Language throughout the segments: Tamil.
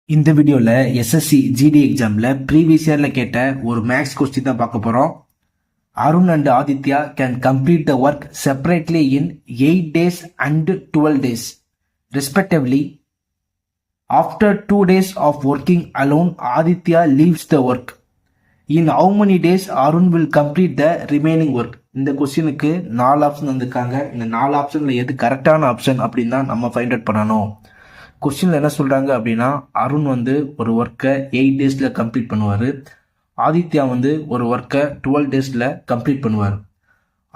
இந்த வீடியோல எஸ்எஸ்சி ஜிடி எக்ஸாம்ல ப்ரீவியஸ் இயர்ல கேட்ட ஒரு மேக்ஸ் கொஸ்டின் தான் பார்க்க போறோம். Arun and Aditya can complete the work separately in 8 days and 12 days respectively. After 2 days of working alone, Aditya leaves the work. In how many days Arun will complete the remaining work? இந்த கொஸ்டினுக்கு 4 ஆப்ஷன் வந்திருக்காங்க. இந்த 4 ஆப்ஷன்ல எது கரெக்டான ஆப்ஷன் அப்படின்னு தான் நம்ம ஃபைண்ட் அவுட் பண்ணணும். கொஸ்டின்ல என்ன சொல்றாங்க அப்படின்னா, அருண் ஒரு ஒர்க்கை 8 daysல கம்ப்ளீட் பண்ணுவார். ஆதித்யா ஒரு ஒர்க்கை 12 daysல கம்ப்ளீட் பண்ணுவார்.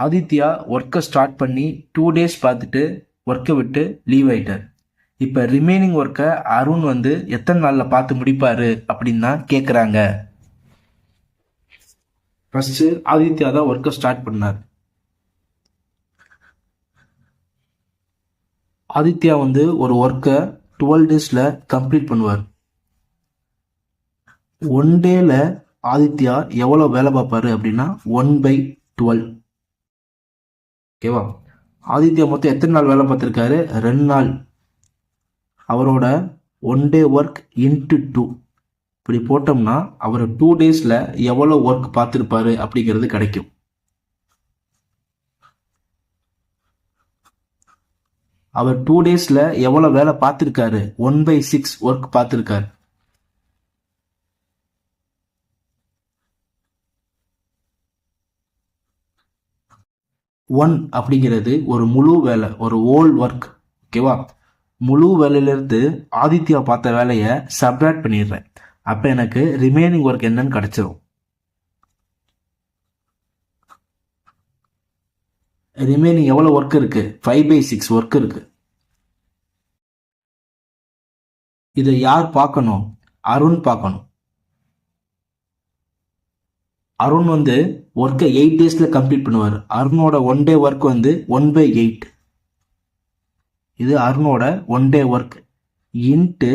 ஆதித்யா ஒர்க்கை ஸ்டார்ட் பண்ணி 2 days பார்த்துட்டு ஒர்க்கை விட்டு லீவ் ஆயிட்டார். இப்போ ரிமைனிங் ஒர்க்கை அருண் எத்தனை நாளில் பார்த்து முடிப்பாரு அப்படின்னு தான் கேட்குறாங்க. ஃபர்ஸ்ட் ஆதித்யா தான் ஒர்க்கை ஸ்டார்ட் பண்ணார். ஆதித்யா ஒரு ஒர்க்கை 12 daysல கம்ப்ளீட் பண்ணுவார். 1 dayல ஆதித்யா எவ்வளோ வேலை பார்ப்பாரு அப்படின்னா 1/12. ஓகேவா? ஆதித்யா மொத்தம் எத்தனை நாள் வேலை பார்த்துருக்காரு? 2 நாள். அவரோட 1 day ஒர்க் இன்ட்டு 2 இப்படி போட்டோம்னா அவர் 2 daysல எவ்வளோ ஒர்க் பார்த்துருப்பாரு அப்படிங்கிறது கிடைக்கும். அவர் 2 daysல எவ்வளவு வேலை பார்த்திருக்காரு? 1/6 ஒர்க் பார்த்திருக்காரு. ஒன் அப்படிங்கிறது ஒரு முழு வேலை, ஒரு ஓல் ஒர்க். ஓகேவா? முழு வேலையிலிருந்து ஆதித்யா பார்த்த வேலையை சப்ராக்ட் பண்ணிடுறேன். அப்ப எனக்கு ரிமைனிங் ஒர்க் என்னன்னு கிடைச்சிரும். ரிமைனிங் எவ்வளவு ஒர்க் இருக்கு? 5/6 ஒர்க் இருக்கு. இதை யார் பார்க்கணும்? அருண் பார்க்கணும். அருண் ஒர்க்கை 8 daysல கம்ப்ளீட் பண்ணுவார். அருணோட 1 day ஒர்க் 1/8. இது அருணோட 1 day ஒர்க் இன்ட்டு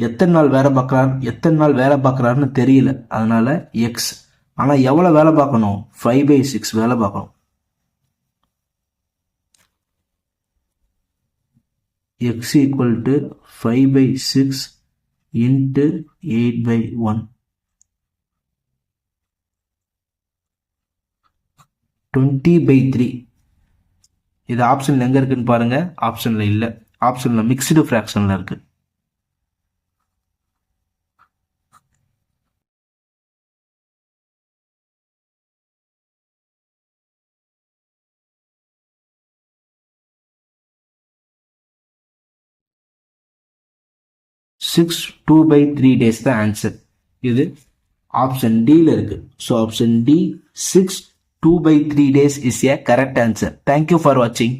எத்தனை நாள் வேலை பார்க்கறாருன்னு தெரியல, அதனால எக்ஸ். ஆனா எவ்வளவு வேலை பார்க்கணும்? 5/6 வேலை பார்க்கணும். x equal to 5/6 into 8/1. 20/3. இது ஆப்ஷன்ல எங்க இருக்குன்னு பாருங்க. ஆப்ஷன்ல இல்ல. ஆப்ஷன்ல மிக்ஸ்டு ஃபிராக்ஷன்ல இருக்கு. சிக்ஸ் 2/3 days தான் ஆன்சர். இது ஆப்ஷன் டில இருக்கு. So option D 6 2/3 days is a correct answer. Thank you for watching.